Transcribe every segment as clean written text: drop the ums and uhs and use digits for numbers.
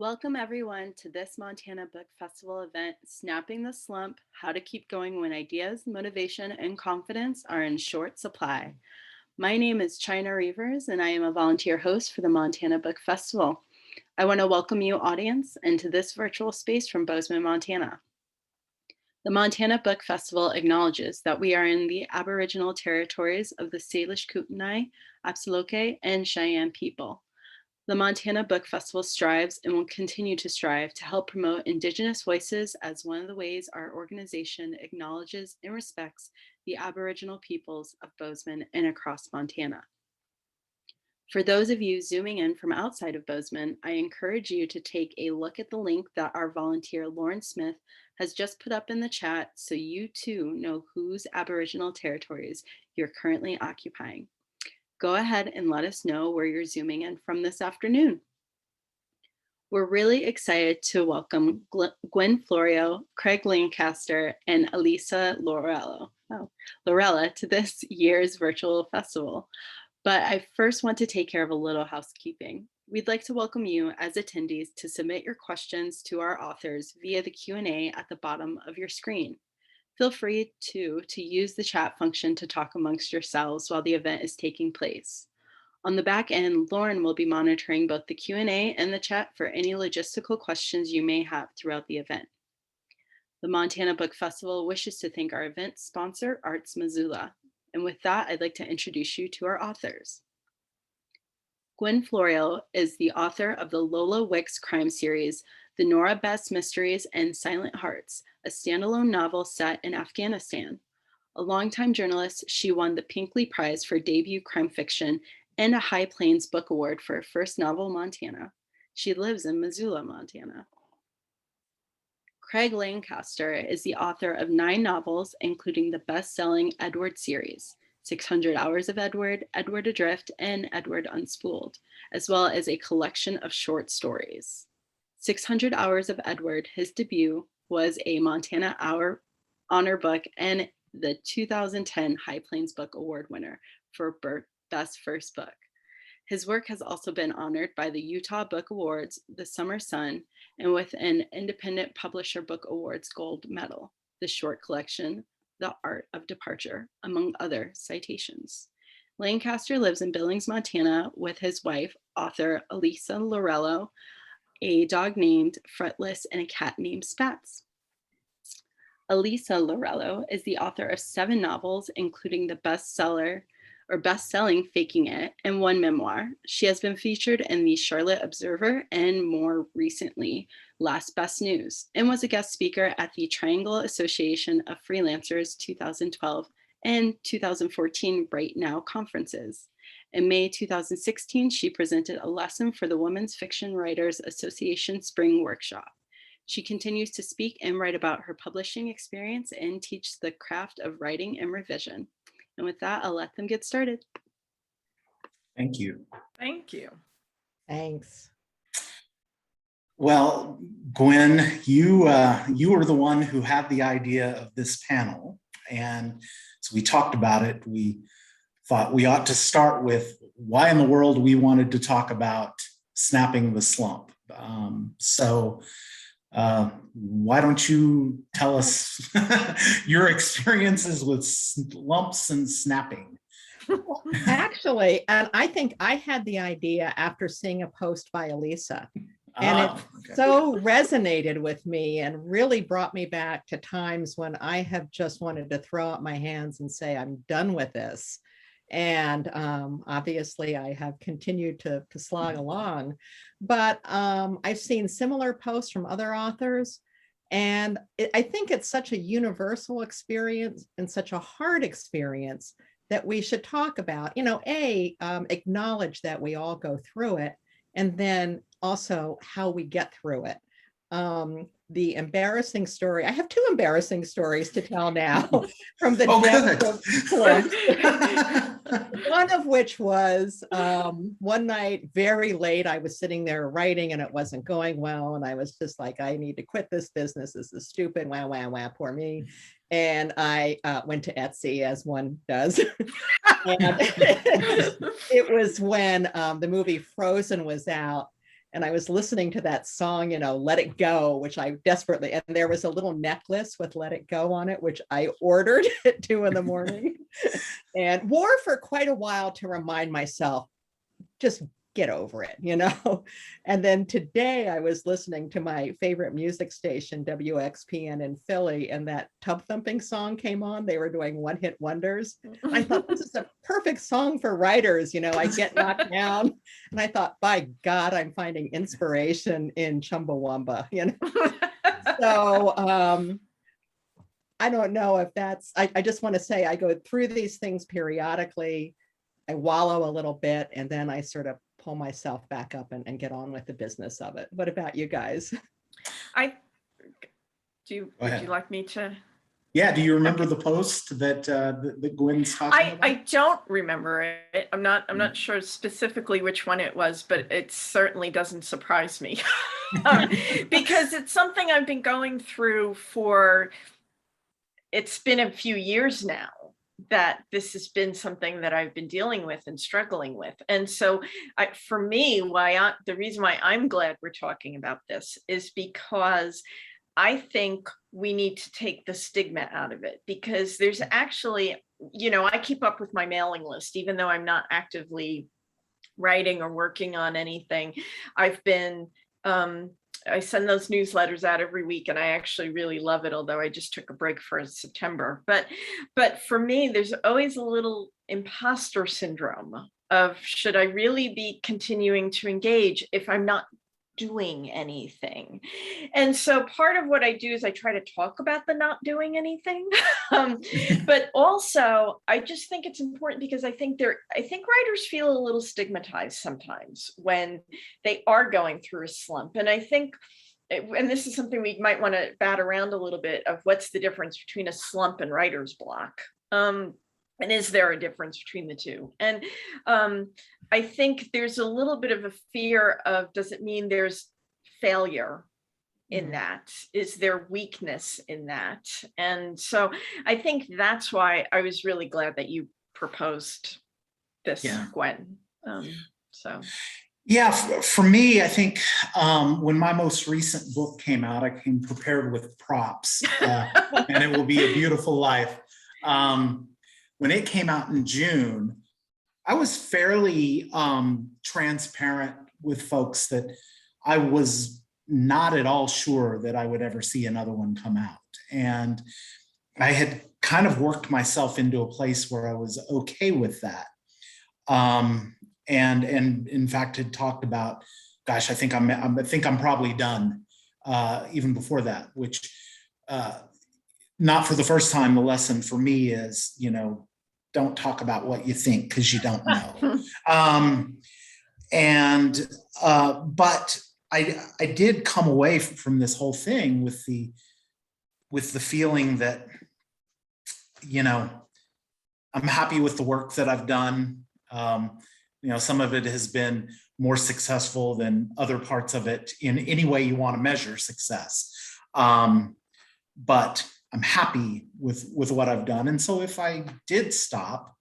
Welcome everyone to this Montana Book Festival event, Snapping the Slump, How to Keep Going When Ideas, Motivation, and Confidence Are in Short Supply. My name is China Reavers, and I am a volunteer host for the Montana Book Festival. I want to welcome you, audience, into this virtual space from Bozeman, Montana. The Montana Book Festival acknowledges that we are in the Aboriginal territories of the Salish Kootenai, Absaloke, and Cheyenne people. The Montana Book Festival strives and will continue to strive to help promote Indigenous voices as one of the ways our organization acknowledges and respects the Aboriginal peoples of Bozeman and across Montana. For those of you zooming in from outside of Bozeman, I encourage you to take a look at the link that our volunteer Lauren Smith has just put up in the chat so you too know whose Aboriginal territories you're currently occupying. Go ahead and let us know where you're zooming in from this afternoon. We're really excited to welcome Gwen Florio, Craig Lancaster, and Elisa Lorello to this year's virtual festival. But I first want to take care of a little housekeeping. We'd like to welcome you as attendees to submit your questions to our authors via the Q&A at the bottom of your screen. Feel free to use the chat function to talk amongst yourselves while the event is taking place. On the back end, Lauren will be monitoring both the Q&A and the chat for any logistical questions you may have throughout the event. The Montana Book Festival wishes to thank our event sponsor, Arts Missoula. And with that, I'd like to introduce you to our authors. Gwen Florio is the author of the Lola Wicks crime series, The Nora Bess Mysteries and Silent Hearts, a standalone novel set in Afghanistan. A longtime journalist, she won the Pinkley Prize for debut crime fiction and a High Plains Book Award for her first novel, Montana. She lives in Missoula, Montana. Craig Lancaster is the author of 9 novels, including the best-selling Edward series, 600 Hours of Edward, Edward Adrift, and Edward Unspooled, as well as a collection of short stories. 600 Hours of Edward, his debut, was a Montana Honor Book and the 2010 High Plains Book Award winner for Best First Book. His work has also been honored by the Utah Book Awards, the Summer Sun, and with an Independent Publisher Book Awards Gold Medal, the short collection, The Art of Departure, among other citations. Lancaster lives in Billings, Montana with his wife, author Elisa Lorello, a dog named Fretless, and a cat named Spats. Elisa Lorello is the author of 7 novels, including the best-selling Faking It, and 1 memoir. She has been featured in the Charlotte Observer and more recently, Last Best News, and was a guest speaker at the Triangle Association of Freelancers 2012 and 2014 Right Now conferences. In May 2016, she presented a lesson for the Women's Fiction Writers Association Spring Workshop. She continues to speak and write about her publishing experience and teach the craft of writing and revision. And with that, I'll let them get started. Thank you. Thank you. Thanks. Well, Gwen, you were the one who had the idea of this panel. And so we talked about it. We thought we ought to start with why in the world we wanted to talk about snapping the slump. Why don't you tell us your experiences with slumps and snapping? Actually, and I think I had the idea after seeing a post by Elisa, and it so resonated with me and really brought me back to times when I have just wanted to throw up my hands and say, I'm done with this. And obviously I have continued to slog along, but I've seen similar posts from other authors. And I think it's such a universal experience and such a hard experience that we should talk about, acknowledge that we all go through it, and then also how we get through it. The embarrassing story, I have 2 embarrassing stories to tell now from the depths of Slump. One of which was one night, very late, I was sitting there writing and it wasn't going well. And I was just like, I need to quit this business. This is stupid. Wah, wah, wah, poor me. And I went to Etsy, as one does. And it was when the movie Frozen was out. And I was listening to that song, Let It Go, which I desperately, and there was a little necklace with Let It Go on it, which I ordered at 2 a.m. and wore for quite a while to remind myself, just get over it, And then today I was listening to my favorite music station, WXPN in Philly, and that Tub Thumping song came on. They were doing one-hit wonders. I thought, this is a perfect song for writers. I get knocked down. And I thought, by God, I'm finding inspiration in Chumbawamba, So I don't know if that's, I just want to say I go through these things periodically. I wallow a little bit, and then I sort of pull myself back up and get on with the business of it. What about you guys? Would you like me to? Yeah. Do you remember the post that Gwen's talking about? I don't remember it. I'm not sure specifically which one it was, but it certainly doesn't surprise me because it's something I've been going through it's been a few years now that this has been something that I've been dealing with and struggling with. And so for me, the reason why I'm glad we're talking about this is because I think we need to take the stigma out of it, because there's actually, I keep up with my mailing list, even though I'm not actively writing or working on anything. I send those newsletters out every week, and I actually really love it, although I just took a break for September. But for me, there's always a little imposter syndrome of, should I really be continuing to engage if I'm not doing anything? And so part of what I do is I try to talk about the not doing anything. But also I just think it's important, because I think writers feel a little stigmatized sometimes when they are going through a slump. And I think, and this is something we might want to bat around a little bit, of what's the difference between a slump and writer's block. And is there a difference between the two? And I think there's a little bit of a fear of, does it mean there's failure in that? Is there weakness in that? And so I think that's why I was really glad that you proposed this, Gwen. Yeah, for me, I think when my most recent book came out, I came prepared with props, and It Will Be a Beautiful Life. When it came out in June, I was fairly transparent with folks that I was not at all sure that I would ever see another one come out. And I had kind of worked myself into a place where I was okay with that. And in fact had talked about, gosh, I think I'm probably done, even before that, which not for the first time, the lesson for me is, don't talk about what you think, because you don't know. But I did come away from this whole thing with the feeling that, I'm happy with the work that I've done. Some of it has been more successful than other parts of it in any way you want to measure success. But I'm happy with what I've done. And so if I did stop,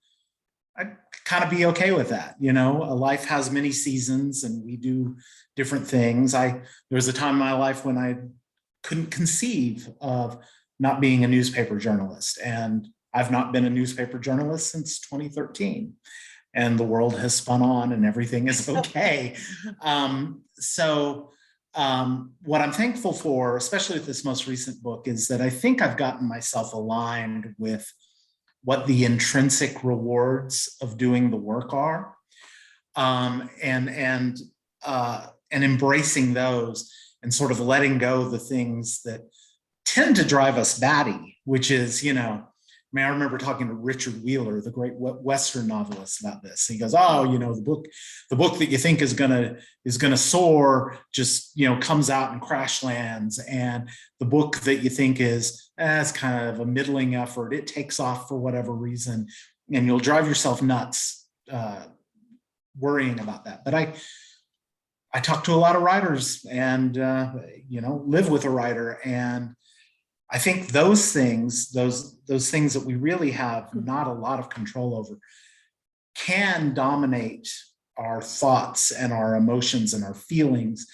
I'd kind of be okay with that. Life has many seasons and we do different things. There was a time in my life when I couldn't conceive of not being a newspaper journalist. And I've not been a newspaper journalist since 2013. And the world has spun on and everything is okay. What I'm thankful for, especially with this most recent book, is that I think I've gotten myself aligned with what the intrinsic rewards of doing the work are, and embracing those, and sort of letting go of the things that tend to drive us batty, which is, I remember talking to Richard Wheeler, the great Western novelist, about this. He goes, the book that you think is gonna soar just, comes out and crash lands. And the book that you think is kind of a middling effort, it takes off for whatever reason, and you'll drive yourself nuts worrying about that. But I talk to a lot of writers and, live with a writer, and I think those things things that we really have not a lot of control over can dominate our thoughts and our emotions and our feelings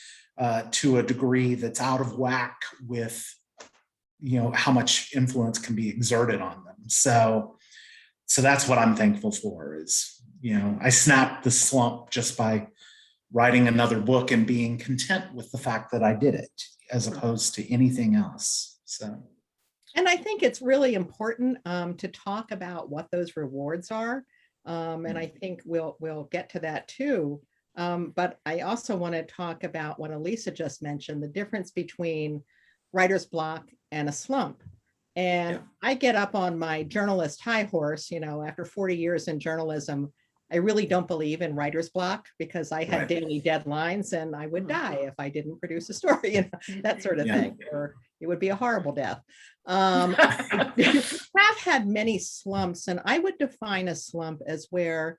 to a degree that's out of whack with, how much influence can be exerted on them. So that's what I'm thankful for is, I snapped the slump just by writing another book and being content with the fact that I did it as opposed to anything else. So. And I think it's really important to talk about what those rewards are. And I think we'll get to that too. But I also want to talk about what Elisa just mentioned, the difference between writer's block and a slump. And I get up on my journalist high horse, after 40 years in journalism, I really don't believe in writer's block because I had daily deadlines and I would die if I didn't produce a story, that sort of thing, or it would be a horrible death. I have had many slumps, and I would define a slump as where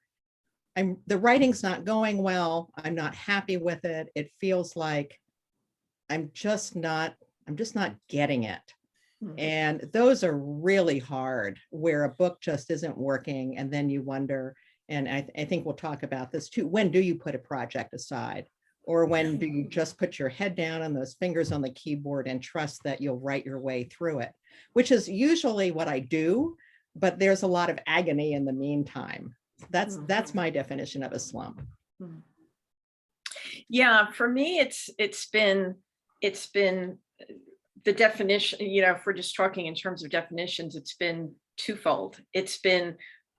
the writing's not going well. I'm not happy with it. It feels like I'm just not getting it. And those are really hard, where a book just isn't working. And then you wonder, and I think we'll talk about this too, when do you put a project aside? Or when do you just put your head down and those fingers on the keyboard and trust that you'll write your way through it, which is usually what I do, but there's a lot of agony in the meantime. That's my definition of a slump. Yeah, for me, it's been the definition, if we're just talking in terms of definitions, it's been twofold. It's been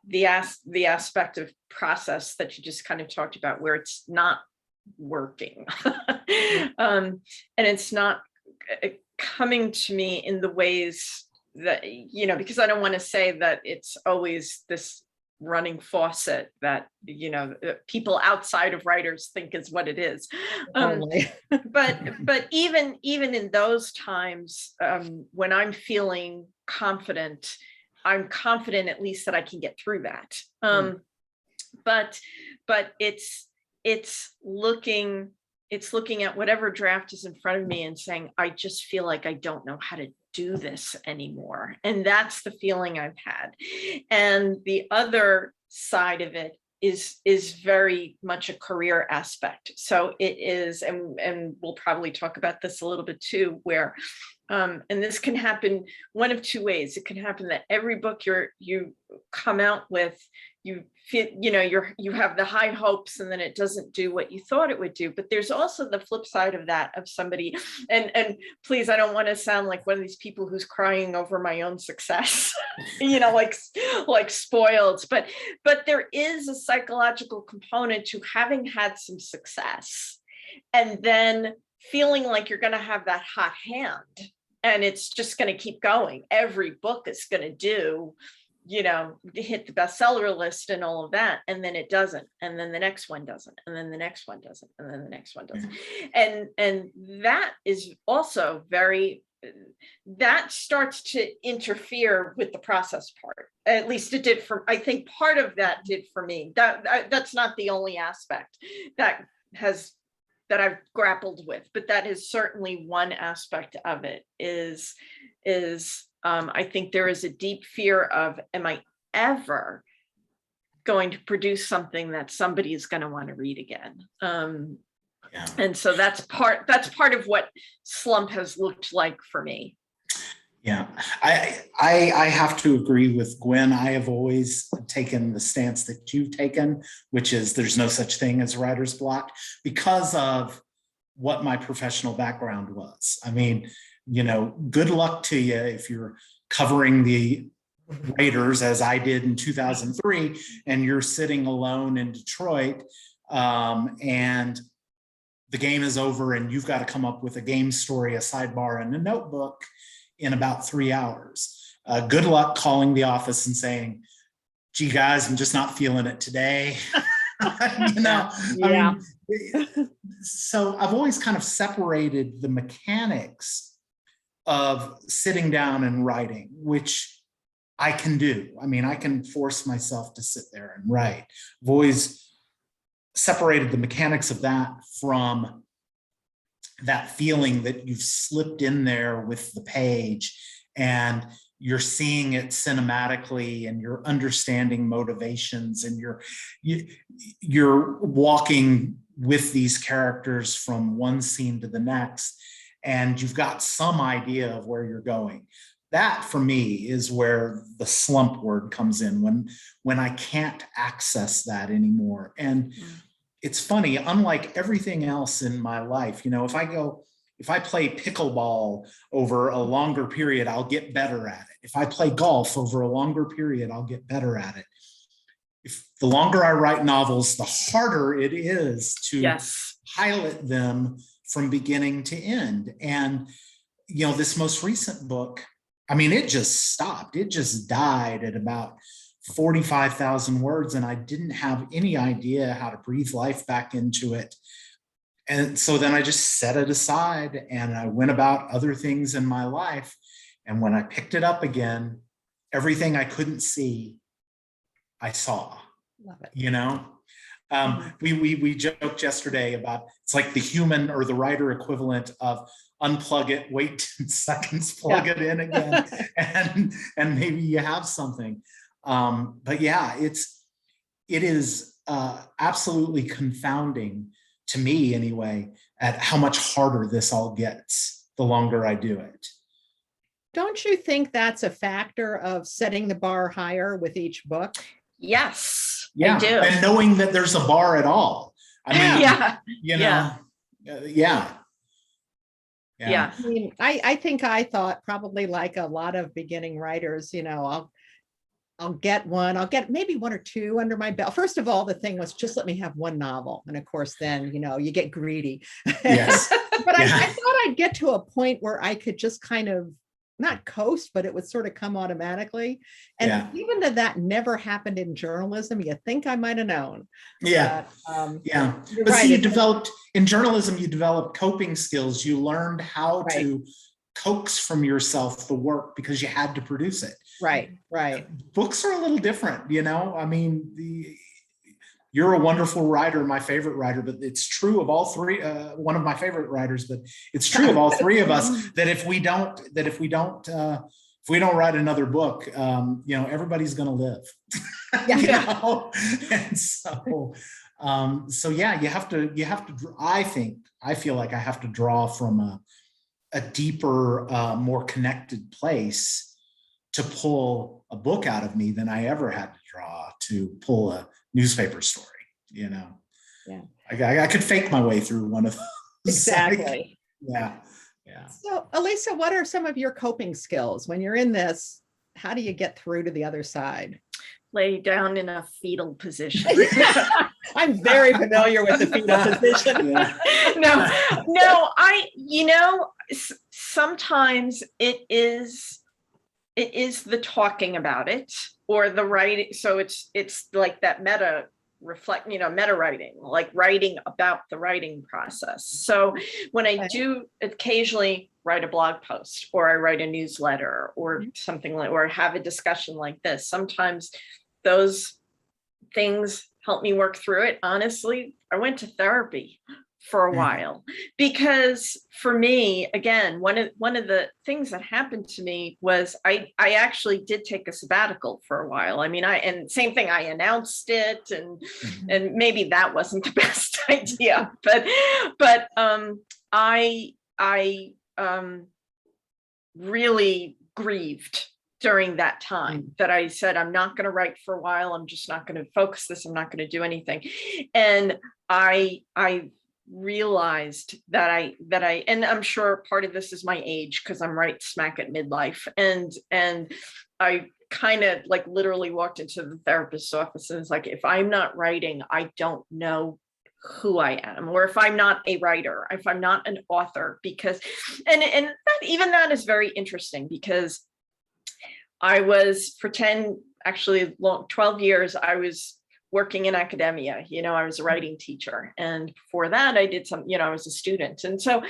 the aspect of process that you just kind of talked about, where it's not working. And it's not coming to me in the ways that, because I don't want to say that it's always this running faucet that, people outside of writers think is what it is. But even in those times, when I'm feeling confident, I'm confident at least that I can get through that. But it's looking at whatever draft is in front of me and saying, I just feel like I don't know how to do this anymore. And that's the feeling I've had. And the other side of it is very much a career aspect. So it is, and we'll probably talk about this a little bit too, where and this can happen one of two ways. It can happen that every book you come out with, you feel, you have the high hopes, and then it doesn't do what you thought it would do. But there's also the flip side of that, of somebody, and please, I don't want to sound like one of these people who's crying over my own success, like spoiled, but there is a psychological component to having had some success and then feeling like you're going to have that hot hand and it's just going to keep going. Every book is going to do, hit the bestseller list and all of that. And then it doesn't. And then the next one doesn't. And then the next one doesn't. And then the next one doesn't. And that is also that starts to interfere with the process part. At least it did I think part of that did for me. That's not the only aspect that I've grappled with, but that is certainly one aspect of it is I think there is a deep fear of, am I ever going to produce something that somebody is going to want to read again? And so that's part of what slump has looked like for me. Yeah, I have to agree with Gwen. I have always taken the stance that you've taken, which is there's no such thing as writer's block, because of what my professional background was. I mean, good luck to you if you're covering the Raiders, as I did in 2003, and you're sitting alone in Detroit, and the game is over and you've got to come up with a game story, a sidebar, and a notebook in about 3 hours. Good luck calling the office and saying, gee, guys, I'm just not feeling it today. I mean, so I've always kind of separated the mechanics of sitting down and writing, which I can do. I mean, I can force myself to sit there and write. I've always separated the mechanics of that from that feeling that you've slipped in there with the page and you're seeing it cinematically, and you're understanding motivations, and you're walking with these characters from one scene to the next, and you've got some idea of where you're going. That for me is where the slump word comes in, when I can't access that anymore. And it's funny, unlike everything else in my life, if I play pickleball over a longer period, I'll get better at it. If I play golf over a longer period, I'll get better at it. If the longer I write novels, the harder it is to pilot them from beginning to end. And, this most recent book, it just stopped. It just died at about 45,000 words, and I didn't have any idea how to breathe life back into it. And so then I just set it aside, and I went about other things in my life. And when I picked it up again, everything I couldn't see, I saw. Love it. We joked yesterday about, it's like the human or the writer equivalent of unplug it, wait 10 seconds, plug it in again, and maybe you have something. But yeah, it is absolutely confounding to me anyway, at how much harder this all gets the longer I do it. Don't you think that's a factor of setting the bar higher with each book? Yes, yeah. I do. And knowing that there's a bar at all. Yeah. I think I thought, probably like a lot of beginning writers, I'll get maybe one or two under my belt. First of all, the thing was, just let me have one novel. And of course, then, you get greedy. Yes. But I thought I'd get to a point where I could just kind of not coast, but it would sort of come automatically. And even though that never happened in journalism, you think I might have known. Yeah. But right, see, in journalism, you developed coping skills. You learned how to coax from yourself the work because you had to produce it. Right. Books are a little different, you're a wonderful writer, my favorite writer, but it's true of all three, one of my favorite writers, but it's true of all three of us that if we don't write another book, everybody's going to live. And so yeah, you have to, I feel like I have to draw from a deeper, more connected place to pull a book out of me than I ever had to draw to pull a newspaper story. I could fake my way through one of those. Exactly. Yeah. So Elisa, what are some of your coping skills when you're in this? How do you get through to the other side? Lay down in a fetal position. I'm very familiar with the fetal position. No, sometimes it is the talking about it or the writing. So it's like that meta writing, like writing about the writing process. So when I do occasionally write a blog post, or I write a newsletter or something like, or have a discussion like this, sometimes those things help me work through it. Honestly, I went to therapy for a while, because for me, again, one of the things that happened to me was I actually did take a sabbatical for a while. And same thing, I announced it, and maybe that wasn't the best idea, but I really grieved during that time, that I said, I'm not going to write for a while. I'm just not going to focus this. I'm not going to do anything. And I realized that I and I'm sure part of this is my age, because I'm right smack at midlife, and I kind of like literally walked into the therapist's office and was like, if I'm not writing, I don't know who I am, or if I'm not a writer, if I'm not an author, because and that is very interesting, because I was for 12 years, I was working in academia. I was a writing teacher. And before that, I did I was a student. And so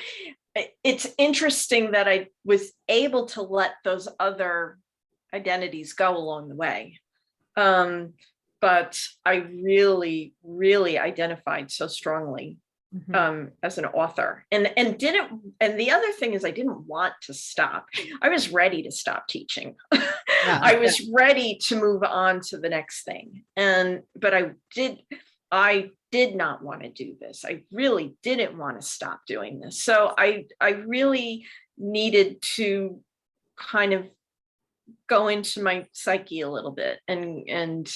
it's interesting that I was able to let those other identities go along the way. But I really, really identified so strongly as an author, and the other thing is I didn't want to stop. I was ready to stop teaching. Yeah. I was ready to move on to the next thing. But I did not want to do this. I really didn't want to stop doing this. So I really needed to kind of go into my psyche a little bit and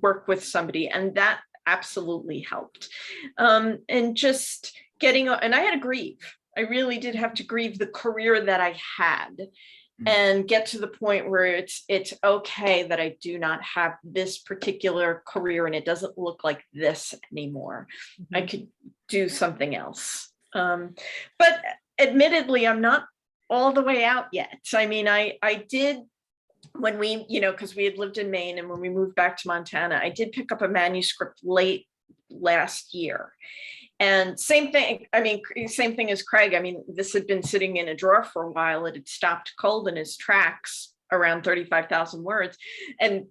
work with somebody. And that absolutely helped. And just and I had to grieve. I really did have to grieve the career that I had and get to the point where it's okay that I do not have this particular career and it doesn't look like this anymore. I could do something else. But admittedly, I'm not all the way out yet. I mean, I did, when we, because we had lived in Maine, and when we moved back to Montana, I did pick up a manuscript late last year. And same thing as Craig. I mean, this had been sitting in a drawer for a while. It had stopped cold in his tracks around 35,000 words, and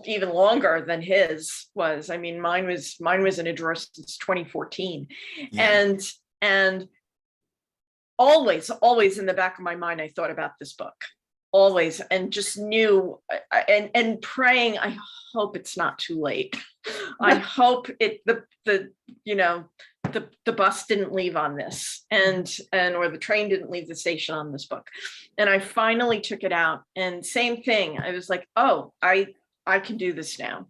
even longer than his was. I mean, mine was in a drawer since 2014. Yeah. And always in the back of my mind, I thought about this book. Always, and just knew and praying, I hope it's not too late. I hope the bus didn't leave on this, and or the train didn't leave the station on this book. And I finally took it out, and same thing. I was like, oh, I can do this now.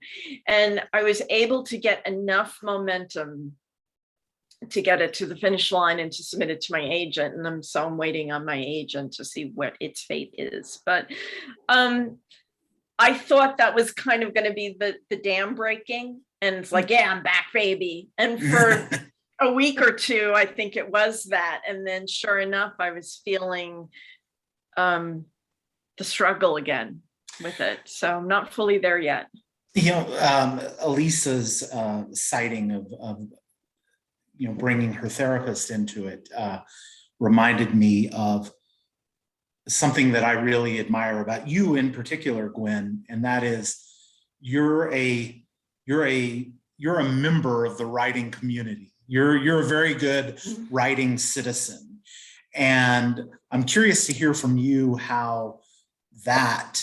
And I was able to get enough momentum to get it to the finish line and to submit it to my agent. And I'm waiting on my agent to see what its fate is. But I thought that was kind of going to be the dam breaking. And it's like, yeah, I'm back, baby. And for a week or two, I think it was that. And then sure enough, I was feeling the struggle again with it. So I'm not fully there yet. Elisa's citing of bringing her therapist into it reminded me of something that I really admire about you in particular, Gwen, and that is you're a member of the writing community. You're a very good writing citizen, and I'm curious to hear from you how that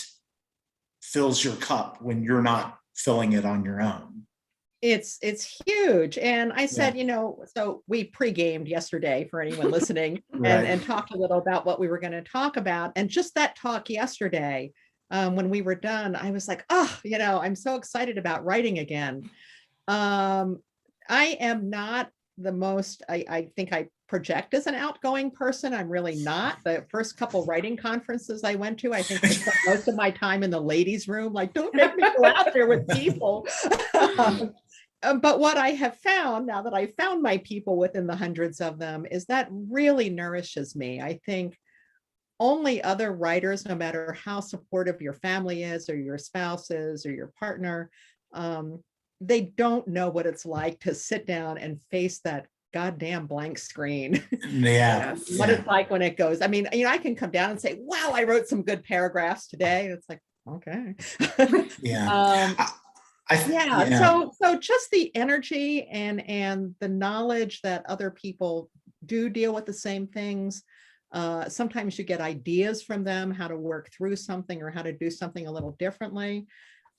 fills your cup when you're not filling it on your own. It's huge. And I said, so we pre-gamed yesterday for anyone listening right. and talked a little about what we were going to talk about. And just that talk yesterday, when we were done, I was like, I'm so excited about writing again. I am not the most, I think I project as an outgoing person. I'm really not. The first couple writing conferences I went to, I think I spent most of my time in the ladies' room, like, don't make me go out there with people. But what I have found, now that I've found my people within the hundreds of them, is that really nourishes me. I think only other writers, no matter how supportive your family is or your spouse is or your partner, they don't know what it's like to sit down and face that goddamn blank screen. Yeah. What it's like when it goes. I mean, I can come down and say, wow, I wrote some good paragraphs today. It's like, okay. Yeah. So just the energy and the knowledge that other people do deal with the same things. Sometimes you get ideas from them, how to work through something or how to do something a little differently.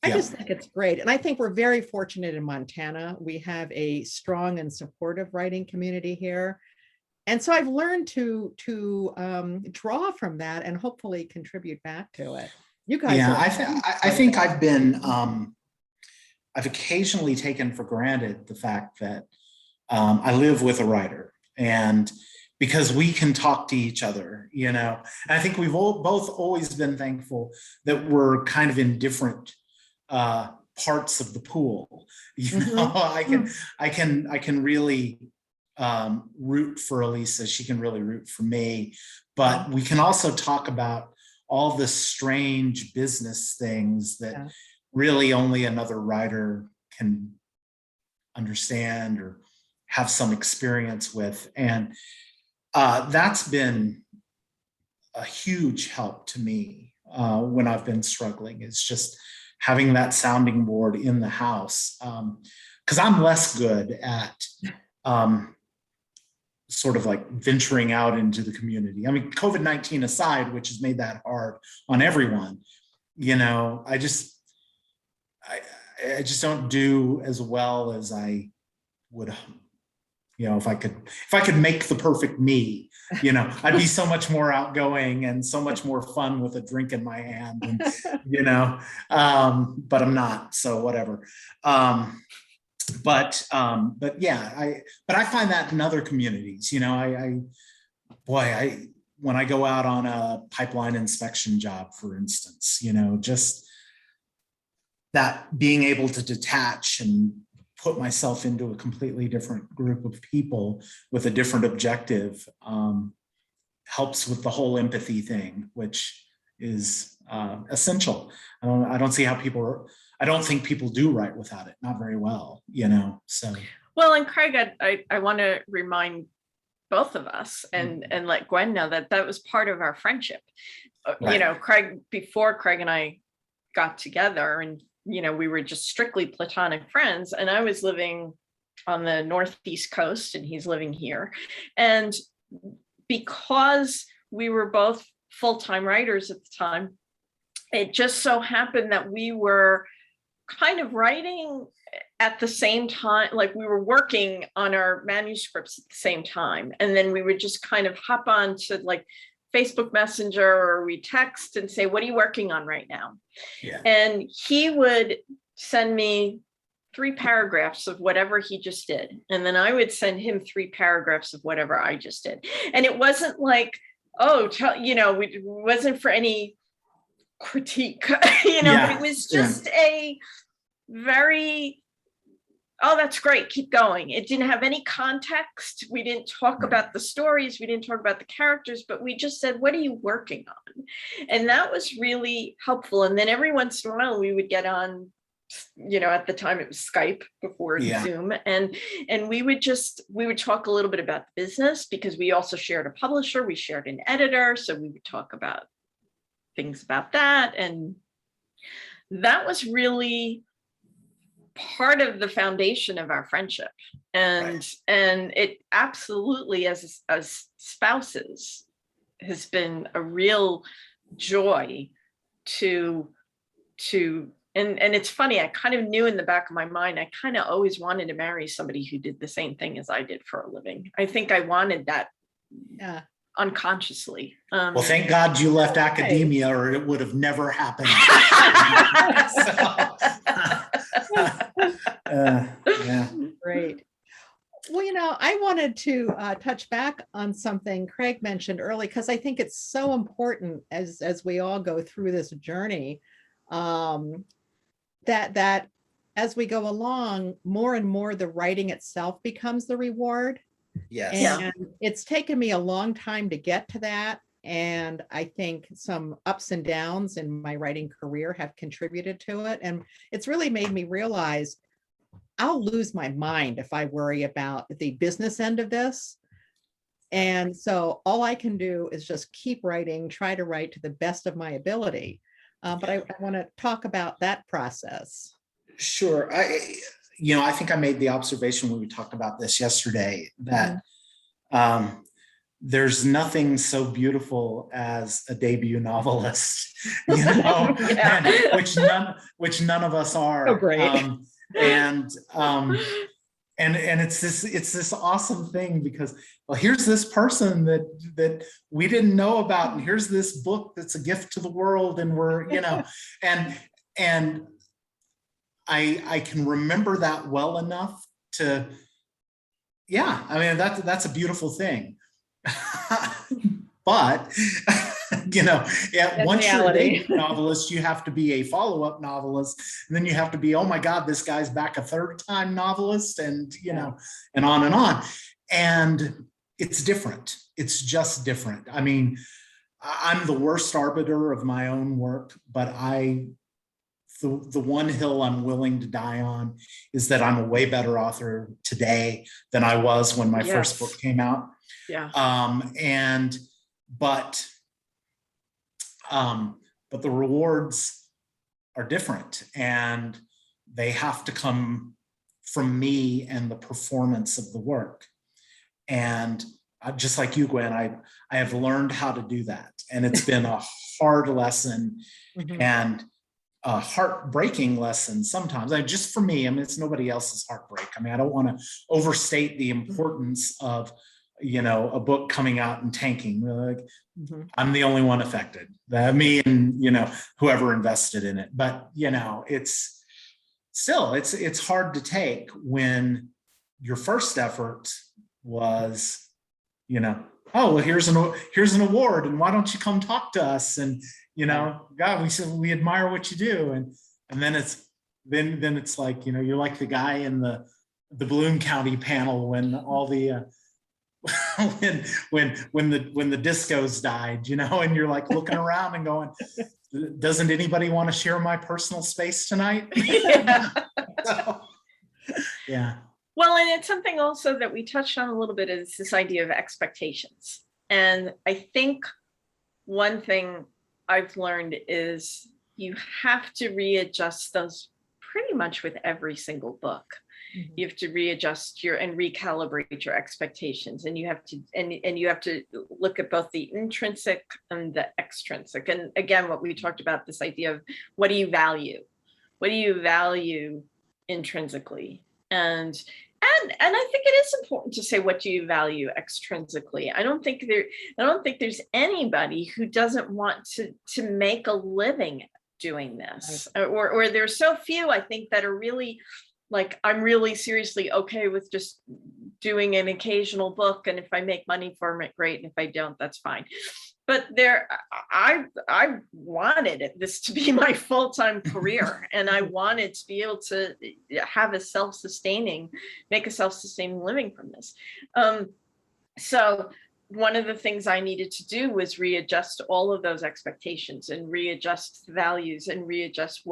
I just think it's great. And I think we're very fortunate in Montana. We have a strong and supportive writing community here. And so I've learned to draw from that and hopefully contribute back to it. You guys I think I've been I've occasionally taken for granted the fact that I live with a writer, and because we can talk to each other, and I think we've both always been thankful that we're kind of in different parts of the pool. I can really root for Elisa. She can really root for me, but we can also talk about all the strange business things that really only another writer can understand or have some experience with. And that's been a huge help to me when I've been struggling, is just having that sounding board in the house. Because I'm less good at sort of like venturing out into the community. I mean, COVID-19 aside, which has made that hard on everyone, you know, I just don't do as well as I would, you know, if I could make the perfect me, you know, I'd be so much more outgoing and so much more fun with a drink in my hand, and, you know, but I'm not, so whatever. But yeah, I find that in other communities, you know, when I go out on a pipeline inspection job, for instance, you know, just that being able to detach and put myself into a completely different group of people with a different objective helps with the whole empathy thing, which is essential. I don't see how I don't think people do right without it, not very well, you know, so. Well, and Craig, I want to remind both of us and let Gwen know that that was part of our friendship. Right. You know, before Craig and I got together, and, you know, we were just strictly platonic friends, and I was living on the Northeast coast and he's living here. And because we were both full-time writers at the time, it just so happened that we were kind of writing at the same time, like we were working on our manuscripts at the same time. And then we would just kind of hop on to like Facebook Messenger, or we text and say, what are you working on right now? Yeah. And he would send me 3 paragraphs of whatever he just did. And then I would send him 3 paragraphs of whatever I just did. And it wasn't like, oh, you know, it wasn't for any critique, you know, Yeah. it was just a very, oh, that's great, keep going. It didn't have any context. We didn't talk about the stories. We didn't talk about the characters, but we just said, what are you working on? And that was really helpful. And then every once in a while we would get on, you know, at the time it was Skype before Zoom. And we would talk a little bit about the business, because we also shared a publisher, we shared an editor. So we would talk about things about that. And that was really part of the foundation of our friendship. And it absolutely, as spouses, has been a real joy to and it's funny, I kind of knew in the back of my mind, I kind of always wanted to marry somebody who did the same thing as I did for a living. I think I wanted that unconsciously. Well, thank God you left academia, or it would have never happened. Yeah. Great. Well, you know, I wanted to touch back on something Craig mentioned early, because I think it's so important as we all go through this journey, that as we go along, more and more the writing itself becomes the reward. Yes. And it's taken me a long time to get to that. And I think some ups and downs in my writing career have contributed to it. And it's really made me realize I'll lose my mind if I worry about the business end of this. And so all I can do is just keep writing, try to write to the best of my ability. But I want to talk about that process. Sure. I think I made the observation when we talked about this yesterday that there's nothing so beautiful as a debut novelist, you know, which none of us are. Oh, great. And it's this awesome thing, because, well, here's this person that we didn't know about, and here's this book that's a gift to the world, and we're, you know, and I can remember that well enough to, I mean, that's a beautiful thing. But you know, once you're a debut novelist, you have to be a follow-up novelist, and then you have to be, oh my God, this guy's back a 3rd time novelist, and you know, and on and on. And it's different. It's just different. I mean, I'm the worst arbiter of my own work, but the one hill I'm willing to die on is that I'm a way better author today than I was when my first book came out. But the rewards are different, and they have to come from me and the performance of the work. And just like you, Gwen, I have learned how to do that. And it's been a hard lesson and a heartbreaking lesson sometimes. Just for me, I mean, it's nobody else's heartbreak. I mean, I don't want to overstate the importance of, a book coming out and tanking. Like, I'm the only one affected. Me and, whoever invested in it. But, it's still, it's hard to take when your first effort was, oh, well, here's an award, and why don't you come talk to us? And God, we admire what you do, and then it's like, you're like the guy in the Bloom County panel when all the when the discos died, and you're like looking around and going, doesn't anybody want to share my personal space tonight? Yeah. So, yeah. Well, and it's something also that we touched on a little bit, is this idea of expectations. And I think one thing I've learned is you have to readjust those pretty much with every single book. You have to readjust and recalibrate your expectations, and you have to look at both the intrinsic and the extrinsic. And again, what we talked about, this idea of what do you value? What do you value intrinsically? And I think it is important to say, what do you value extrinsically? I don't think there's anybody who doesn't want to make a living doing this, or there's so few, I think, that are really like, I'm really seriously okay with just doing an occasional book, and if I make money from it, great, and if I don't, that's fine. But I wanted this to be my full-time career, and I wanted to be able to have make a self-sustaining living from this. So one of the things I needed to do was readjust all of those expectations, and readjust values, and readjust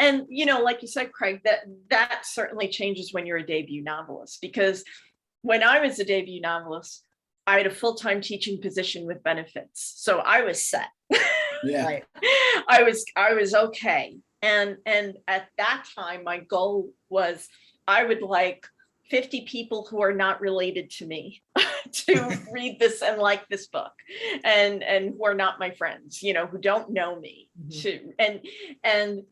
and like you said, Craig, that certainly changes when you're a debut novelist, because when I was a debut novelist, I had a full-time teaching position with benefits. So I was set. Yeah. Right. I was okay. And at that time, my goal was, I would like 50 people who are not related to me to read this and like this book, and who are not my friends, who don't know me, and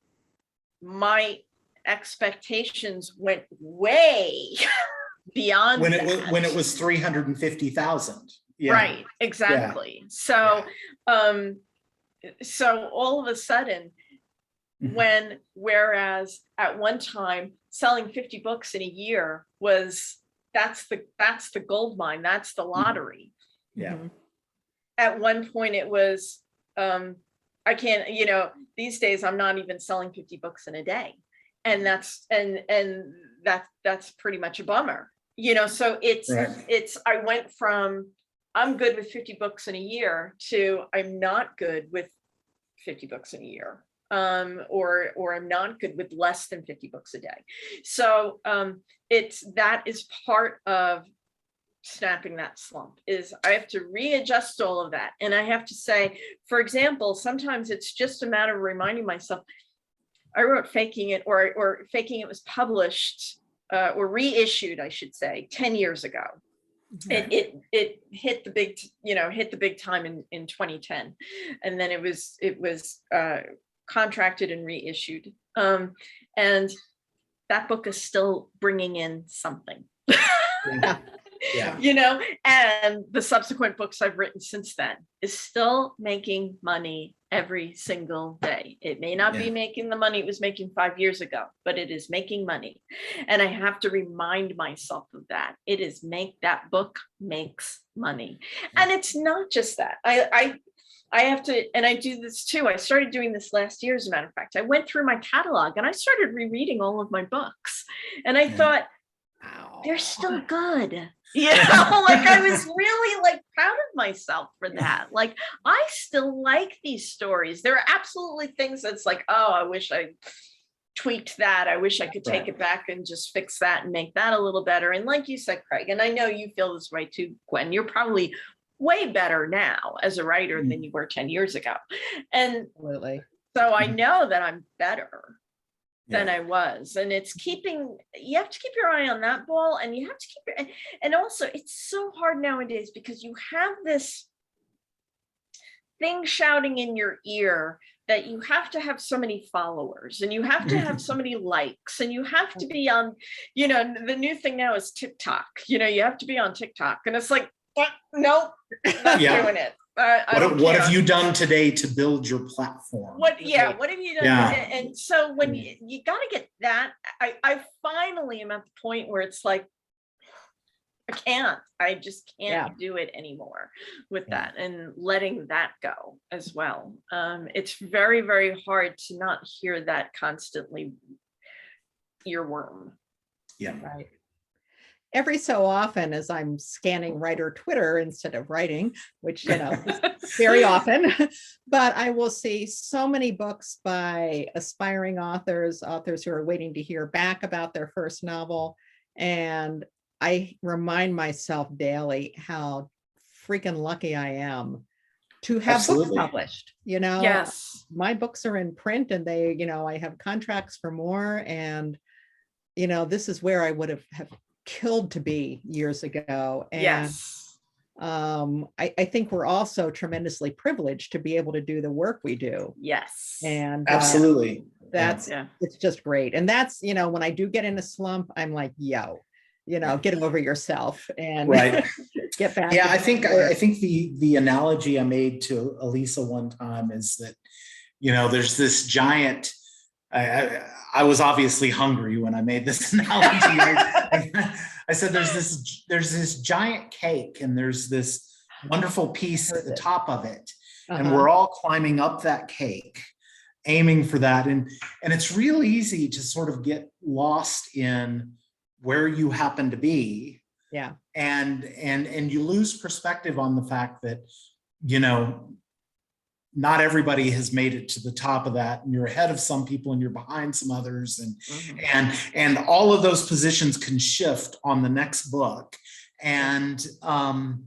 my expectations went way beyond when it was 350,000. Yeah. Right, exactly. Yeah. So so all of a sudden, whereas at one time selling 50 books in a year that's the gold mine, that's the lottery. Yeah. At one point it was I can't, these days I'm not even selling 50 books in a day, and that's pretty much a bummer. So it's I went from I'm good with 50 books in a year to I'm not good with 50 books in a year, or I'm not good with less than 50 books a day. So that is part of snapping that slump, is I have to readjust all of that. And I have to say, for example, sometimes it's just a matter of reminding myself, I wrote Faking It, or Faking It was published or reissued, I should say, 10 years ago. It hit the big time in 2010, and then it was contracted and reissued, and that book is still bringing in something. Yeah. And the subsequent books I've written since then is still making money every single day. It may not be making the money it was making 5 years ago, but it is making money. And I have to remind myself of that. That book makes money. And it's not just that. I have to, and I do this too. I started doing this last year, as a matter of fact. I went through my catalog and I started rereading all of my books. And I thought, they're still good. I was really proud of myself for that. I still like these stories. There are absolutely things that's like, oh, I wish I tweaked that. I wish I could take it back and just fix that and make that a little better. And like you said, Craig, and I know you feel this way too, Gwen, you're probably way better now as a writer than you were 10 years ago. And absolutely. So I know that I'm better. than I was. And it's you have to keep your eye on that ball, and you have to keep and also it's so hard nowadays because you have this thing shouting in your ear that you have to have so many followers and you have to have so many likes and you have to be on, the new thing now is TikTok, you have to be on TikTok. And it's like, nope, not doing it. What have you done today to build your platform? What have you done? Yeah. And so when you got to get that, I finally am at the point where it's like, I just can't do it anymore with that, and letting that go as well. It's very, very hard to not hear that constantly earworm. Yeah. Right. Every so often, as I'm scanning writer Twitter instead of writing, which, very often, but I will see so many books by aspiring authors who are waiting to hear back about their first novel. And I remind myself daily how freaking lucky I am to have books published. Yes, my books are in print, and they, I have contracts for more, and this is where I would have killed to be years ago. And yes, I think we're also tremendously privileged to be able to do the work we do. Yes, and absolutely, it's just great. And that's, when I do get in a slump, I'm like, get over yourself and get back. Yeah, I think the analogy I made to Elisa one time is that, there's this giant, I was obviously hungry when I made this analogy. I said, there's this giant cake, and there's this wonderful piece at the top of it. And we're all climbing up that cake, aiming for that. And it's real easy to sort of get lost in where you happen to be. Yeah. And you lose perspective on the fact that, not everybody has made it to the top of that, and you're ahead of some people and you're behind some others. And all of those positions can shift on the next book. And, and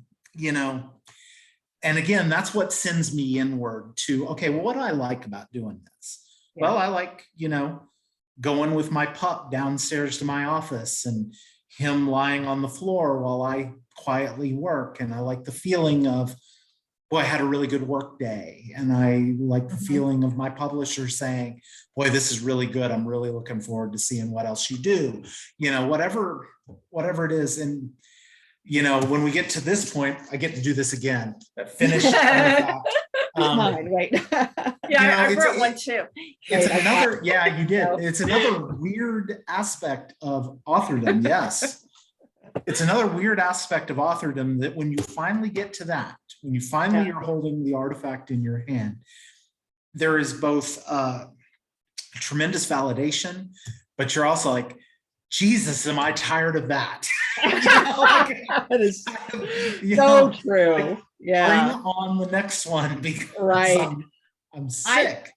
again, that's what sends me inward to, okay, well, what do I like about doing this? Yeah. Well, I like, going with my pup downstairs to my office and him lying on the floor while I quietly work. And I like the feeling of, boy, I had a really good work day. And I like the feeling of my publisher saying, boy, this is really good. I'm really looking forward to seeing what else you do, whatever it is. And, when we get to this point, I get to do this again, finish. Mine, right. Yeah, I brought one too. It's another, you did. It's another weird aspect of authordom. Yes. It's another weird aspect of authordom that when you finally get to that, when you finally are holding the artifact in your hand, there is both tremendous validation, but you're also like, Jesus, am I tired of that? That is so true. Like, bring on the next one, because I'm sick.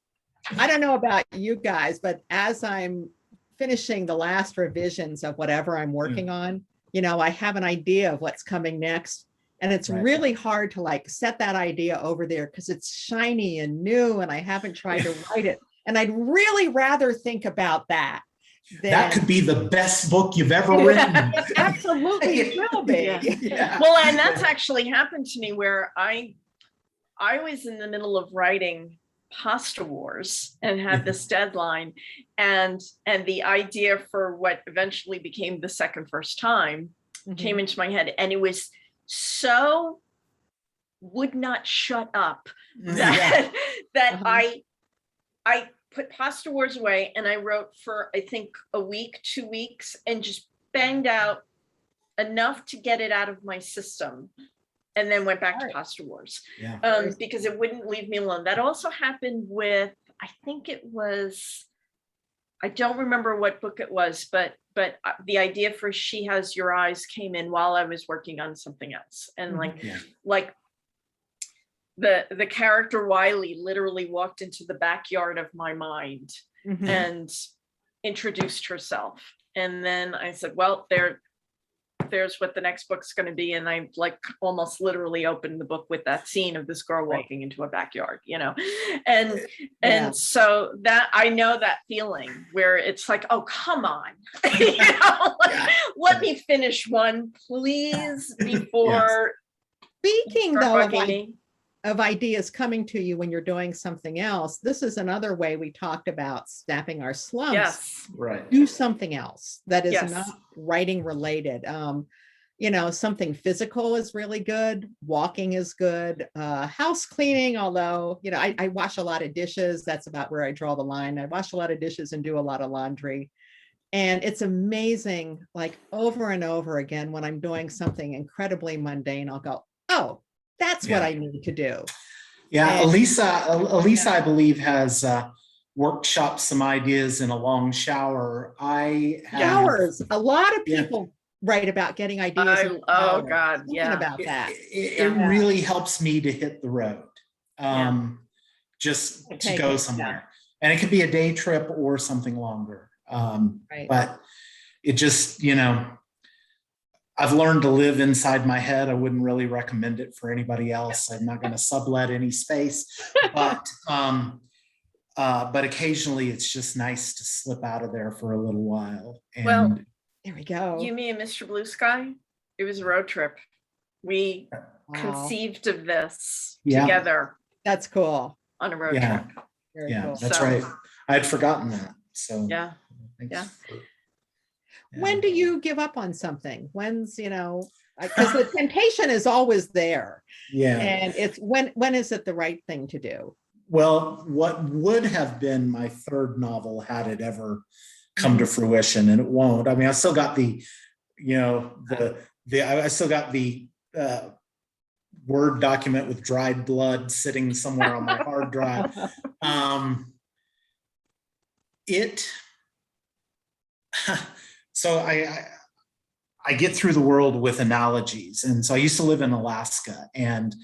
I don't know about you guys, but as I'm finishing the last revisions of whatever I'm working on, I have an idea of what's coming next. And it's really hard to set that idea over there because it's shiny and new and I haven't tried to write it. And I'd really rather think about that. That could be the best book you've ever written. It absolutely will be. Yeah. Well, and that's actually happened to me where I was in the middle of writing Pasta Wars and had this deadline, and the idea for what eventually became the second first time came into my head, and it was so would not shut up that I put Pasta Wars away and I wrote for I think a week, 2 weeks, and just banged out enough to get it out of my system. And then went back to Pasta Wars because it wouldn't leave me alone. That also happened with, I think it was, I don't remember what book it was, but the idea for She Has Your Eyes came in while I was working on something else. And like the character Wiley literally walked into the backyard of my mind and introduced herself. And then I said, well, there's what the next book's going to be. And I like almost literally opened the book with that scene of this girl walking into a backyard, and so that I know that feeling where it's like, oh, come on, let me finish one, please, before. Speaking though of ideas coming to you when you're doing something else, this is another way we talked about snapping our slumps. Yes. Right. Do something else that is not writing related. Something physical is really good. Walking is good. House cleaning, although, I wash a lot of dishes. That's about where I draw the line. I wash a lot of dishes and do a lot of laundry. And it's amazing, like over and over again, when I'm doing something incredibly mundane, I'll go, oh, that's what I need to do. Yeah, and Elisa, I believe, has workshopped some ideas in a long shower. Showers. A lot of people write about getting ideas. Oh God, about that. It really helps me to hit the road, just to go somewhere. And it could be a day trip or something longer. But it just, I've learned to live inside my head. I wouldn't really recommend it for anybody else. I'm not going to sublet any space, but occasionally it's just nice to slip out of there for a little while. And there we go. You mean Mr. Blue Sky? It was a road trip. We conceived of this together. That's cool. On a road trip. Very cool. That's right. I had forgotten that. So when do you give up on something? When's, because the temptation is always there. Yeah. And it's when is it the right thing to do? Well, what would have been my third novel had it ever come to fruition, and it won't. I mean, I still got the Word document with dried blood sitting somewhere on my hard drive. So I get through the world with analogies. And so I used to live in Alaska, and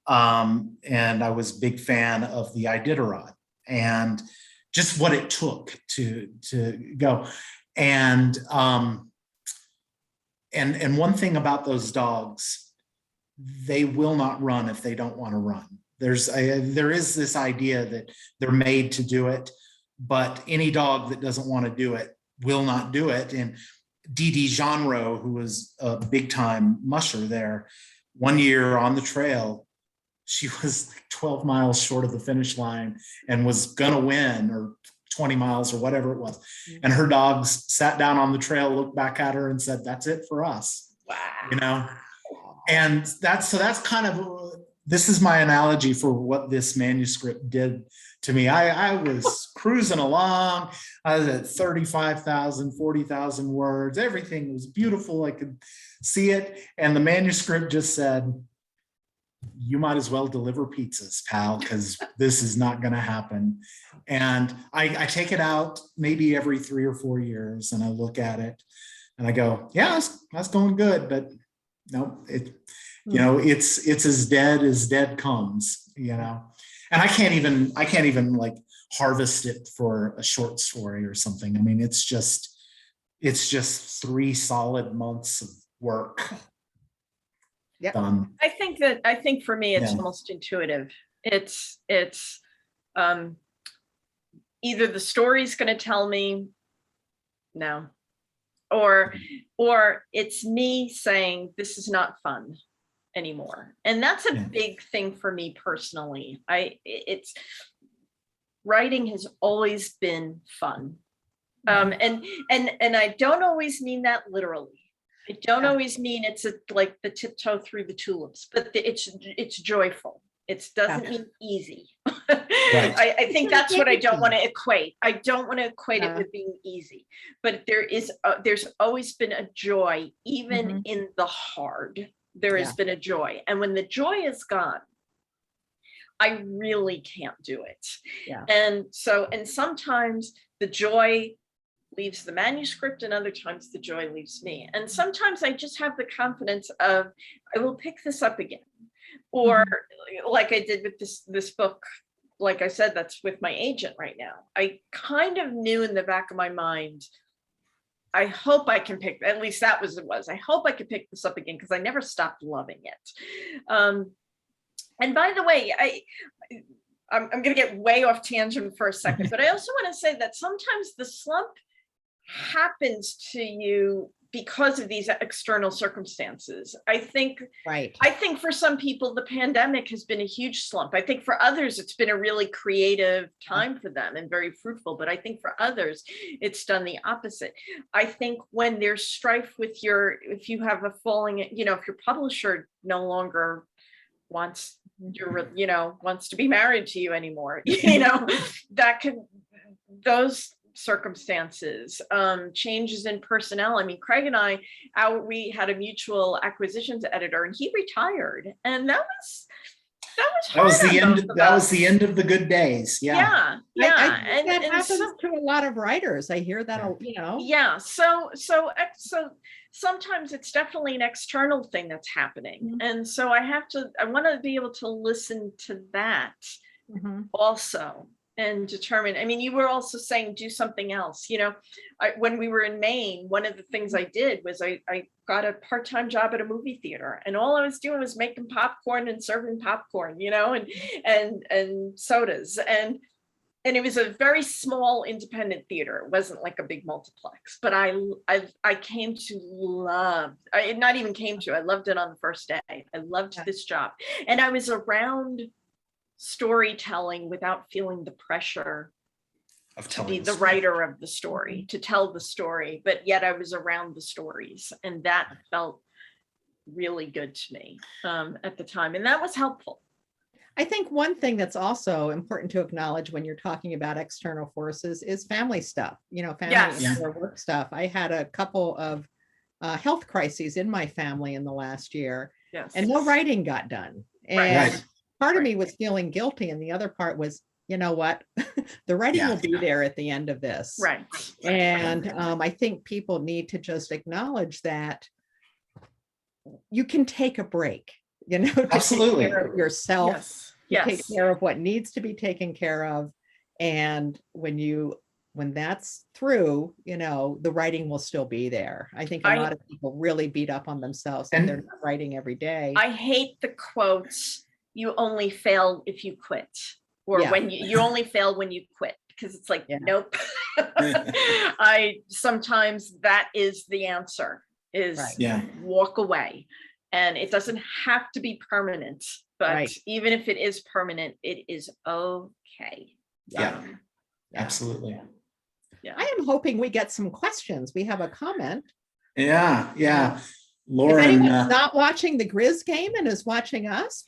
I was a big fan of the Iditarod and just what it took to go. And one thing about those dogs, they will not run if they don't want to run. There is this idea that they're made to do it, but any dog that doesn't want to do it will not do it. And Dee Dee Jeanreau, who was a big time musher there, one year on the trail, she was like 12 miles short of the finish line and was gonna win, or 20 miles or whatever it was. And her dogs sat down on the trail, looked back at her and said, that's it for us. Wow. And that's kind of, this is my analogy for what this manuscript did to me. I was cruising along. I was at 35,000, 40,000 words. Everything was beautiful. I could see it. And the manuscript just said, you might as well deliver pizzas, pal, because this is not going to happen. And I take it out maybe every 3 or 4 years, and I look at it and I go, yeah, that's going good. But no, it's as dead comes, and I can't even like harvest it for a short story or something. I mean, it's just 3 solid months of work. Done. I think for me, it's almost intuitive. It's either the story's going to tell me no, or it's me saying this is not fun anymore. And that's a big thing for me personally. It's writing has always been fun. And I don't always mean that literally. I don't always mean it's like the tiptoe through the tulips, but it's joyful. It doesn't mean easy. Right. I think that's what I don't want to equate. I don't want to equate it with being easy, but there's always been a joy, even in the hard. There has been a joy, and when the joy is gone, I really can't do it. And sometimes the joy leaves the manuscript, and other times the joy leaves me. And sometimes I just have the confidence of, I will pick this up again. Or like I did with this book, like I said, that's with my agent right now. I kind of knew in the back of my mind, I hope I can pick, at least that was it was. I hope I could pick this up again because I never stopped loving it. And by the way, I'm going to get way off tangent for a second, but I also want to say that sometimes the slump happens to you because of these external circumstances. I think for some people, the pandemic has been a huge slump. I think for others, it's been a really creative time for them and very fruitful. But I think for others, it's done the opposite. I think when there's strife with if you have a falling, if your publisher no longer wants to be married to you anymore, that could, those circumstances, changes in personnel. I mean, Craig and we had a mutual acquisitions editor, and he retired, and that was the end. That was the end of the good days. Yeah. I think that happens to a lot of writers. I hear that. Yeah. So sometimes it's definitely an external thing that's happening, and so I want to be able to listen to that also. And determine, I mean, you were also saying do something else. When we were in Maine, one of the things I did was I got a part-time job at a movie theater, and all I was doing was making popcorn and serving popcorn, and sodas. And it was a very small independent theater. It wasn't like a big multiplex, but I came to love, I loved it on the first day. I loved this job. And I was around storytelling without feeling the pressure to be the writer of the story, to tell the story, but yet I was around the stories, and that felt really good to me at the time, and that was helpful. I think one thing that's also important to acknowledge when you're talking about external forces is family stuff, family or work stuff. I had a couple of health crises in my family in the last year, and no writing got done. And part of me was feeling guilty, and the other part was, you know what, the writing will be there at the end of this. Right. And I think people need to just acknowledge that you can take a break, to Absolutely. take care of yourself, take care of what needs to be taken care of. And when that's through, the writing will still be there. I think a lot of people really beat up on themselves and they're not writing every day. I hate the quotes, you only fail if you quit, or when you only fail when you quit, because it's like, nope. Sometimes that is the answer, is walk away. And it doesn't have to be permanent, but even if it is permanent, it is okay. Absolutely. I am hoping we get some questions. We have a comment. Lauren, if anyone's not watching the Grizz game and is watching us,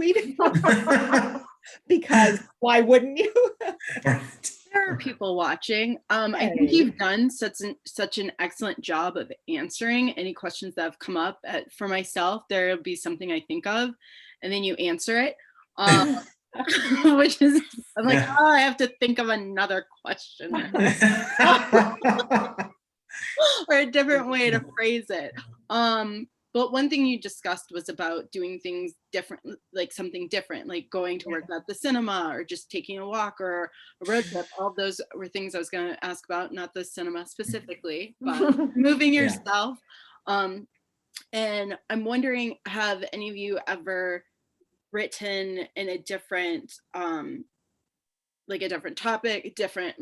because why wouldn't you? There are people watching. I think you've done such an excellent job of answering any questions that have come up. For myself, there'll be something I think of, and then you answer it. Which is, I'm like, I have to think of another question. Or a different way to phrase it. But one thing you discussed was about doing things different, like something different, like going to work at the cinema or just taking a walk or a road trip. All those were things I was going to ask about, not the cinema specifically, but moving yourself. And I'm wondering, have any of you ever written in a different, like a different topic, different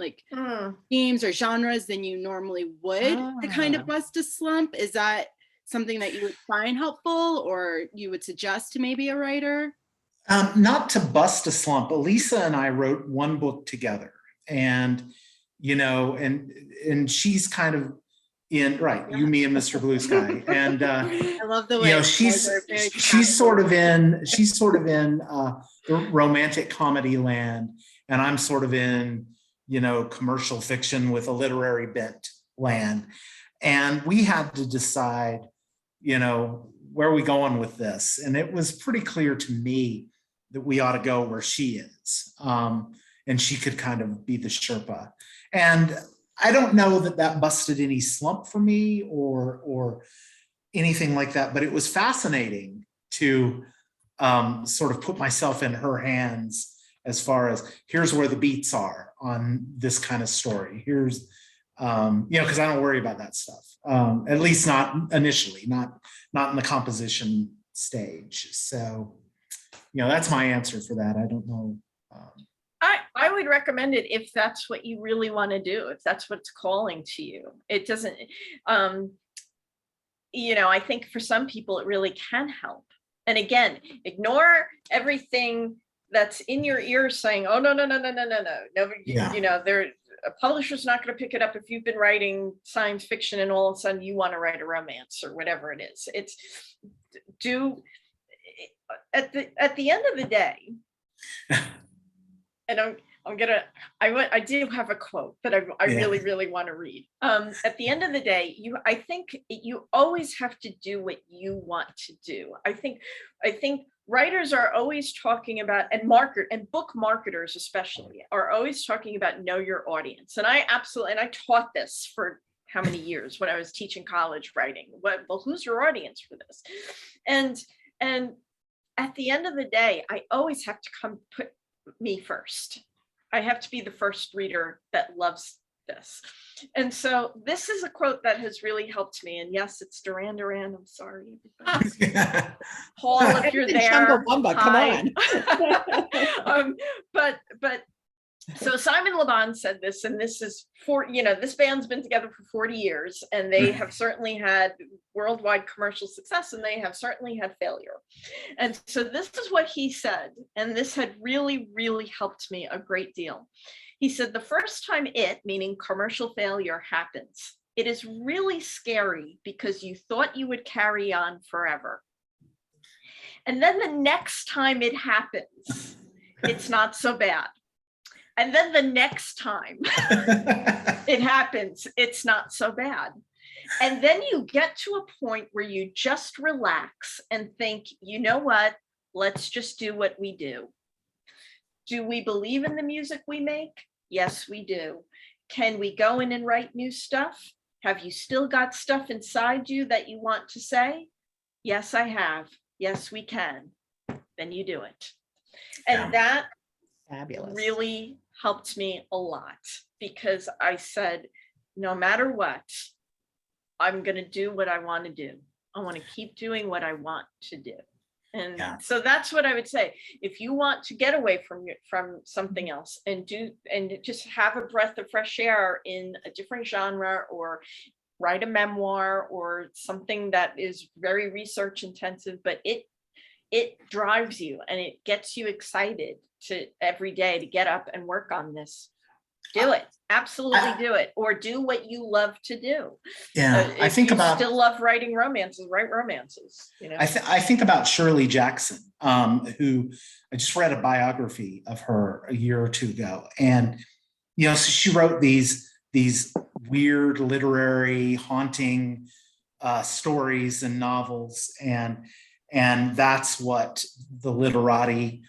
themes or genres than you normally would to kind of bust a slump? Is that something that you would find helpful or you would suggest to maybe a writer? Not to bust a slump. Elisa and I wrote one book together, and and she's kind of in you, me, and Mr. Blue Sky, and I love the way she's sort of in the romantic comedy land, and I'm sort of in commercial fiction with a literary bent land, and we had to decide where are we going with this, and it was pretty clear to me that we ought to go where she is, and she could kind of be the Sherpa. And I don't know that busted any slump for me or anything like that, but it was fascinating to sort of put myself in her hands as far as here's where the beats are on this kind of story. Here's because I don't worry about that stuff. At least not initially, not in the composition stage. So, that's my answer for that. I don't know. I would recommend it if that's what you really want to do, if that's what's calling to you. It doesn't, I think for some people it really can help. And again, ignore everything that's in your ear saying, oh, no. Yeah. A publisher's not going to pick it up if you've been writing science fiction and all of a sudden you want to write a romance or whatever it is. It's at the end of the day, and I do have a quote that I really, really want to read. At the end of the day, I think you always have to do what you want to do. I think writers are always talking about, and book marketers especially are always talking about know your audience. And I taught this for how many years when I was teaching college writing. Well, who's your audience for this? And at the end of the day, I always have to put me first. I have to be the first reader that loves this. And so this is a quote that has really helped me. And yes, it's Duran Duran. I'm sorry, everybody. Paul, if you're there, come on. But so Simon Le Bon said this, and this is this band's been together for 40 years, and they have certainly had worldwide commercial success, and they have certainly had failure. And so this is what he said, and this had really, really helped me a great deal. He said, the first time meaning commercial failure, happens, it is really scary because you thought you would carry on forever. And then the next time it happens, it's not so bad. And then the next time it happens, it's not so bad. And then you get to a point where you just relax and think, you know what? Let's just do what we do. Do we believe in the music we make? Yes, we do. Can we go in and write new stuff? Have you still got stuff inside you that you want to say? Yes, I have. Yes, we can. Then you do it. And that Fabulous. Really helped me a lot, because I said, no matter what, I'm going to do what I want to do. I want to keep doing what I want to do. And so that's what I would say. If you want to get away from something else and just have a breath of fresh air in a different genre, or write a memoir or something that is very research intensive, but it drives you and it gets you excited to every day to get up and work on this. Do it. Absolutely do it. Or do what you love to do. Yeah. I think about, still love writing romances, write romances. I think about Shirley Jackson, who I just read a biography of her a year or two ago. And, so she wrote these weird literary haunting stories and novels. And that's what the literati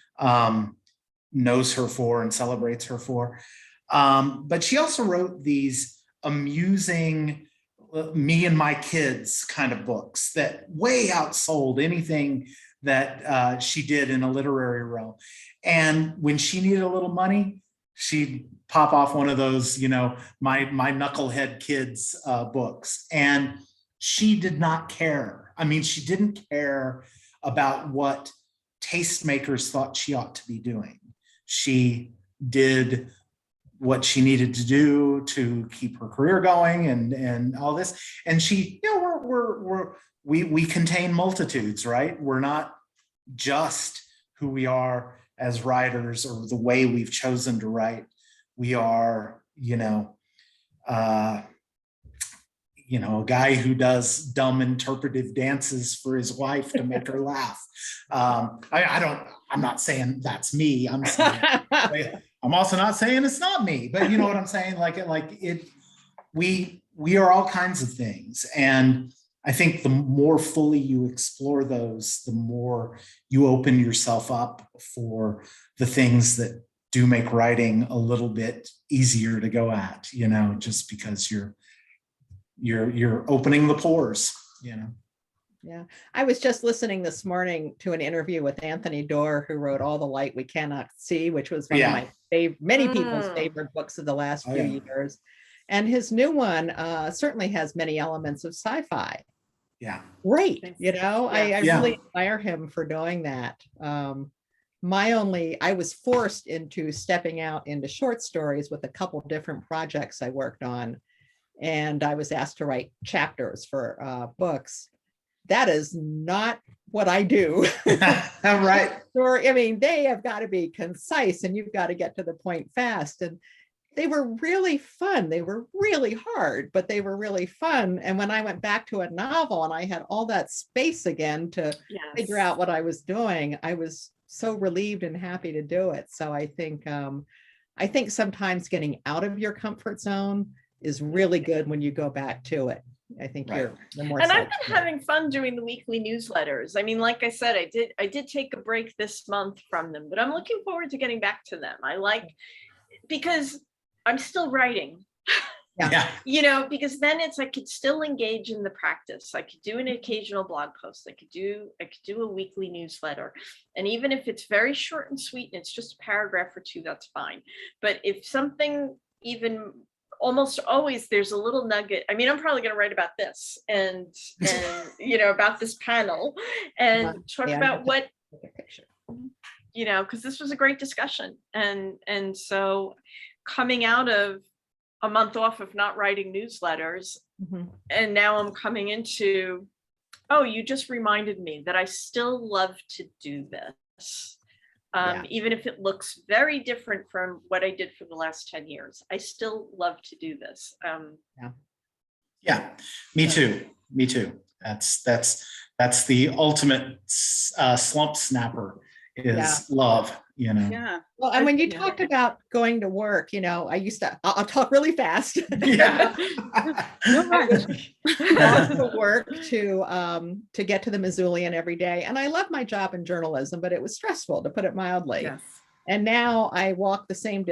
knows her for and celebrates her for. But she also wrote these amusing me and my kids kind of books that way outsold anything that she did in a literary realm. And when she needed a little money, she'd pop off one of those, my knucklehead kids books. And she did not care. I mean, she didn't care about what tastemakers thought she ought to be doing. She did what she needed to do to keep her career going and all this. And she, we contain multitudes, right? We're not just who we are as writers or the way we've chosen to write. We are, a guy who does dumb interpretive dances for his wife to make her laugh. I'm not saying that's me. I'm also not saying it's not me, but you know what I'm saying? We are all kinds of things. And I think the more fully you explore those, the more you open yourself up for the things that do make writing a little bit easier to go at, just because you're opening the pores, Yeah, I was just listening this morning to an interview with Anthony Doerr, who wrote All the Light We Cannot See, which was one of my many people's favorite books of the last few years. And his new one certainly has many elements of sci-fi. Yeah. Great. Thanks. You know, I Yeah. really admire him for doing that. I was forced into stepping out into short stories with a couple different projects I worked on. And I was asked to write chapters for books. That is not what I do. Right. Or, I mean, they have got to be concise and you've got to get to the point fast. And they were really fun. They were really hard, but they were really fun. And when I went back to a novel and I had all that space again to figure out what I was doing, I was so relieved and happy to do it. So I think sometimes getting out of your comfort zone is really good when you go back to it. I think Right. you're more. And I've been having fun doing the weekly newsletters. I mean, like I said, I did take a break this month from them, but I'm looking forward to getting back to them. Because I'm still writing. Yeah. You know, because then I could still engage in the practice. I could do an occasional blog post. I could do a weekly newsletter. And even if it's very short and sweet and it's just a paragraph or two, that's fine. But if something, even almost always there's a little nugget. I mean, I'm probably going to write about this and you know, about this panel and talk about what, you know, because this was a great discussion. And so coming out of a month off of not writing newsletters, and now I'm coming into, oh, you just reminded me that I still love to do this. Even if it looks very different from what I did for the last 10 years, I still love to do this. Yeah, me too. Me too. That's the ultimate slump snapper is love, you know. Yeah. Well, and when you talked about going to work, you know, I'll talk really fast. Yeah. To work to get to the Missoulian every day. And I love my job in journalism, but it was stressful, to put it mildly. Yes. And now I walk the same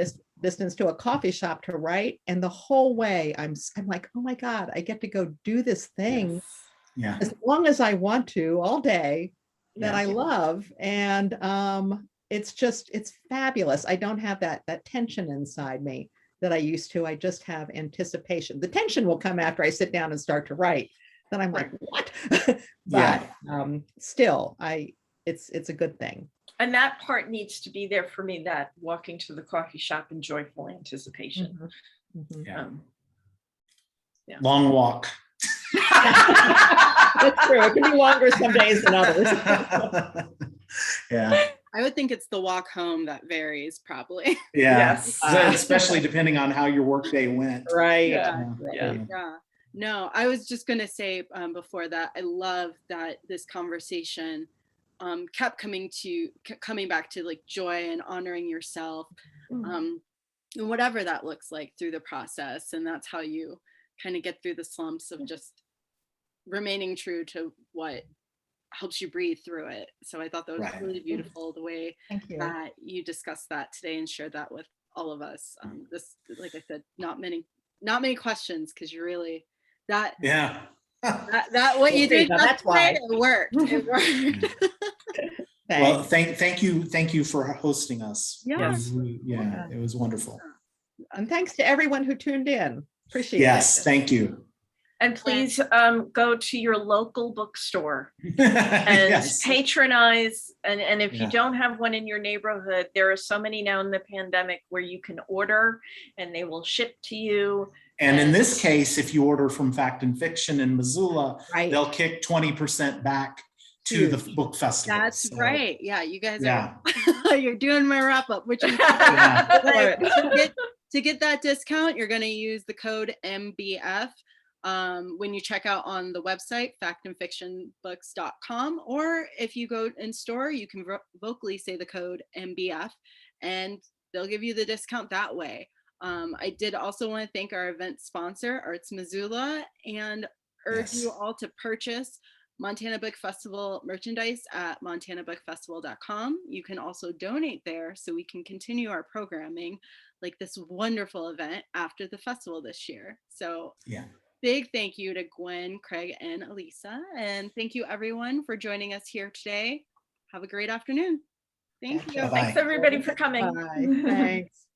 distance to a coffee shop to write. And the whole way I'm like, oh my God, I get to go do this thing as long as I want to all day that I love. And it's fabulous. I don't have that tension inside me that I used to. I just have anticipation. The tension will come after I sit down and start to write. Then I'm like, what? But still, it's a good thing. And that part needs to be there for me, that walking to the coffee shop in joyful anticipation. Long walk. That's true. It can be longer some days than others. Yeah. I would think it's the walk home that varies probably. Yeah. Especially depending on how your workday went. Right. Yeah. No, I was just going to say before that, I love that this conversation kept coming back to like joy and honoring yourself, and whatever that looks like through the process. And that's how you kind of get through the slumps of just remaining true to what helps you breathe through it. So I thought that was really beautiful, the way that you discussed that today and shared that with all of us. This, like I said, not many questions, because you're really that what you did. That's why it worked. It worked. Well, thank you for hosting us. Yes. It was wonderful. And thanks to everyone who tuned in. Appreciate it. Yes, thank you. And please go to your local bookstore and patronize. And if you don't have one in your neighborhood, there are so many now in the pandemic where you can order and they will ship to you. And in this case, if you order from Fact and Fiction in Missoula, they'll kick 20% back to the book festival. That's right. Yeah, you guys are you're doing my wrap up, which is to get that discount, you're going to use the code MBF. When you check out on the website, factandfictionbooks.com, or if you go in store, you can vocally say the code MBF and they'll give you the discount that way. I did also want to thank our event sponsor, Arts Missoula, and urge you all to purchase Montana Book Festival merchandise at montanabookfestival.com. You can also donate there so we can continue our programming, like this wonderful event after the festival this year. So big thank you to Gwen, Craig, and Elisa. And thank you everyone for joining us here today. Have a great afternoon. Thank you. Bye-bye. Thanks everybody for coming. Bye. Thanks.